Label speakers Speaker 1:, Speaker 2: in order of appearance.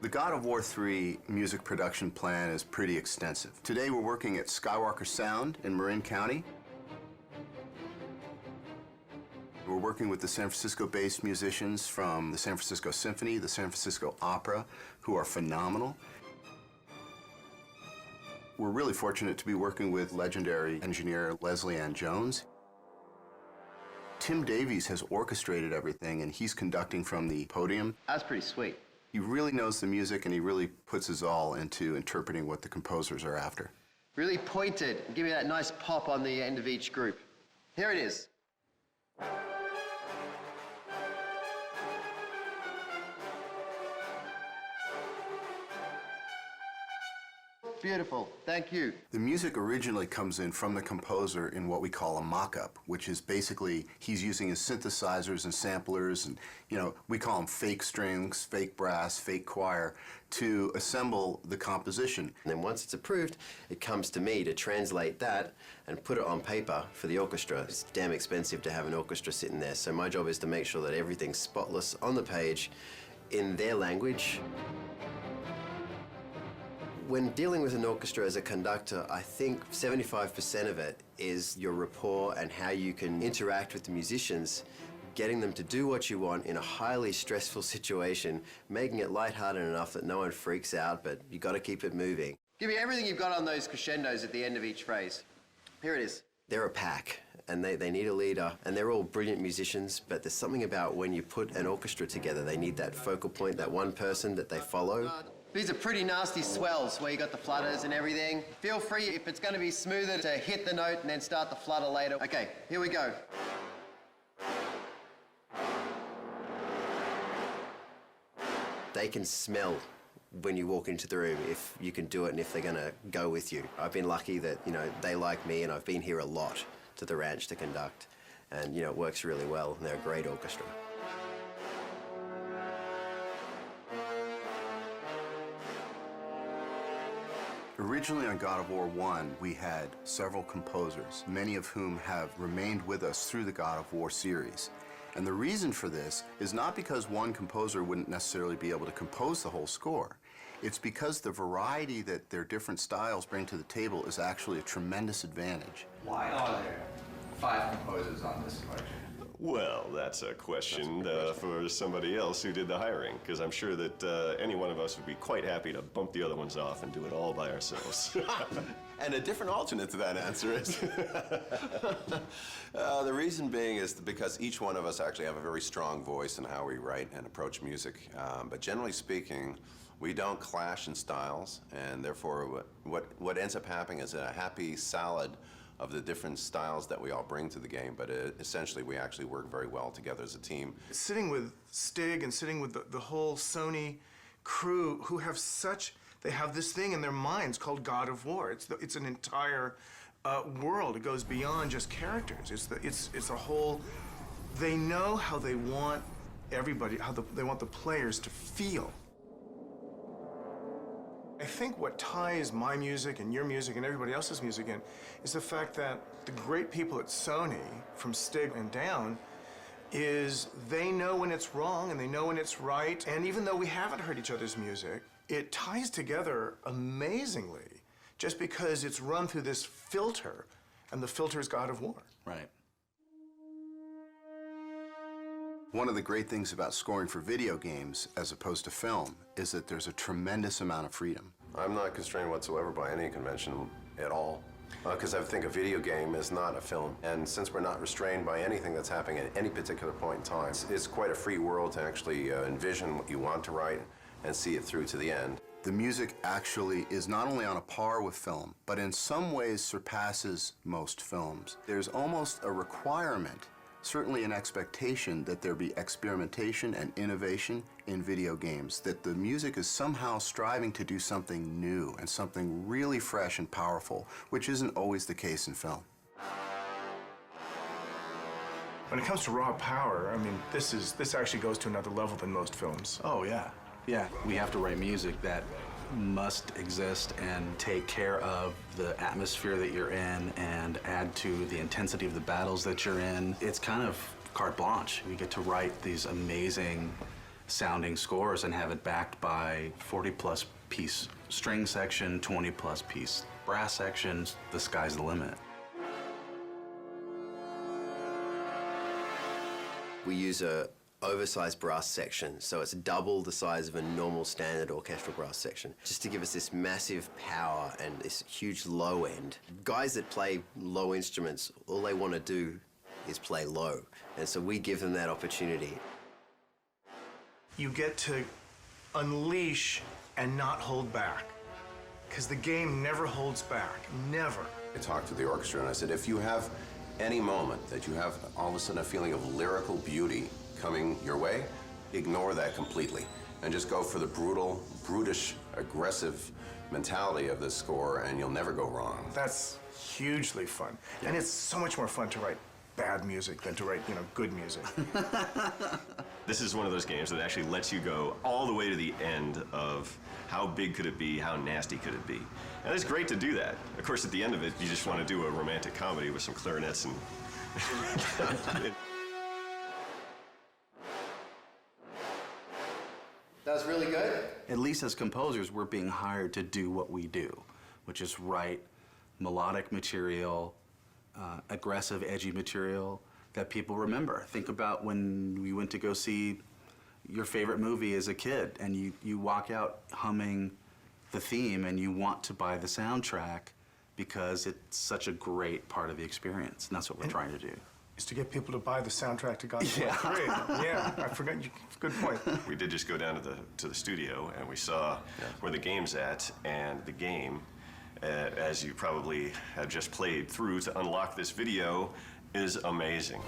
Speaker 1: The God of War 3 music production plan is pretty extensive. Today we're working at Skywalker Sound in Marin County. We're working with the San Francisco-based musicians from the San Francisco Symphony, the San Francisco Opera, who are phenomenal. We're really fortunate to be working with legendary engineer Leslie Ann Jones. Tim Davies has orchestrated everything, and he's conducting from the podium.
Speaker 2: That's pretty sweet.
Speaker 1: He really knows the music, and he really puts his all into interpreting what the composers are after.
Speaker 2: Really pointed, and give me that nice pop on the end of each group. Here it is. Beautiful, thank you.
Speaker 1: The music originally comes in from the composer in what we call a mock-up, which is basically he's using his synthesizers and samplers, and we call them fake strings, fake brass, fake choir, to assemble the composition.
Speaker 2: And then once it's approved, it comes to me to translate that and put it on paper for the orchestra. It's damn expensive to have an orchestra sitting there, so my job is to make sure that everything's spotless on the page in their language. When dealing with an orchestra as a conductor, I think 75% of it is your rapport and how you can interact with the musicians, getting them to do what you want in a highly stressful situation, making it lighthearted enough that no one freaks out, but you got to keep it moving. Give me everything you've got on those crescendos at the end of each phrase. Here it is. They're a pack, and they need a leader, and they're all brilliant musicians, but there's something about when you put an orchestra together, they need that focal point, that one person that they follow. These are pretty nasty swells where you got the flutters and everything. Feel free, if it's going to be smoother, to hit the note and then start the flutter later. Okay, here we go. They can smell when you walk into the room if you can do it and if they're going to go with you. I've been lucky that, they like me, and I've been here a lot to the ranch to conduct. And, it works really well, and they're a great orchestra.
Speaker 1: Originally on God of War 1, we had several composers, many of whom have remained with us through the God of War series. And the reason for this is not because one composer wouldn't necessarily be able to compose the whole score. It's because the variety that their different styles bring to the table is actually a tremendous advantage.
Speaker 3: Why are there 5 composers on this collection?
Speaker 4: Well, that's a question for somebody else who did the hiring, because I'm sure that any one of us would be quite happy to bump the other ones off and do it all by ourselves.
Speaker 5: And a different alternate to that answer is the reason being is because each one of us actually have a very strong voice in how we write and approach music. But generally speaking, we don't clash in styles, and therefore what ends up happening is a happy salad of the different styles that we all bring to the game, but essentially we actually work very well together as a team.
Speaker 6: Sitting with Stig and sitting with the whole Sony crew who have they have this thing in their minds called God of War. It's an entire world. It goes beyond just characters. It's a whole, they know how they want everybody, they want the players to feel. I think what ties my music and your music and everybody else's music in is the fact that the great people at Sony, from Stig and down, is they know when it's wrong and they know when it's right. And even though we haven't heard each other's music, it ties together amazingly just because it's run through this filter, and the filter is God of War.
Speaker 1: Right. One of the great things about scoring for video games as opposed to film is that there's a tremendous amount of freedom.
Speaker 5: I'm not constrained whatsoever by any convention at all, because I think a video game is not a film. And since we're not restrained by anything that's happening at any particular point in time, it's quite a free world to actually envision what you want to write and see it through to the end.
Speaker 1: The music actually is not only on a par with film, but in some ways surpasses most films. There's almost a requirement, certainly an expectation, that there be experimentation and innovation in video games, that the music is somehow striving to do something new and something really fresh and powerful, which isn't always the case in film.
Speaker 6: When it comes to raw power, I mean, this actually goes to another level than most films.
Speaker 7: Oh, yeah. Yeah, we have to write music that must exist and take care of the atmosphere that you're in and add to the intensity of the battles that you're in. It's kind of carte blanche. We get to write these amazing sounding scores and have it backed by 40+ piece string section, 20+ piece brass sections. The sky's the limit.
Speaker 2: We use a oversized brass section, so it's double the size of a normal standard orchestral brass section, just to give us this massive power and this huge low end. Guys that play low instruments, all they want to do is play low, and so we give them that opportunity.
Speaker 6: You get to unleash and not hold back, because the game never holds back, never.
Speaker 5: I talked to the orchestra and I said, if you have any moment that you have all of a sudden a feeling of lyrical beauty coming your way, ignore that completely and just go for the brutal, brutish, aggressive mentality of this score, and you'll never go wrong.
Speaker 6: That's hugely fun. And it's so much more fun to write bad music than to write, good music.
Speaker 4: This is one of those games that actually lets you go all the way to the end of how big could it be, how nasty could it be. And it's great to do that. Of course, at the end of it, you just want to do a romantic comedy with some clarinets and...
Speaker 2: That was really good.
Speaker 7: At least as composers, we're being hired to do what we do, which is write melodic material, aggressive, edgy material that people remember. Think about when we went to go see your favorite movie as a kid, and you walk out humming the theme, and you want to buy the soundtrack because it's such a great part of the experience, and that's what we're trying to do.
Speaker 6: Is to get people to buy the soundtrack to Godzilla 3. Yeah, I forgot. Good point.
Speaker 4: We did just go down to the studio, and we saw where the game's at, and the game, as you probably have just played through to unlock this video, is amazing.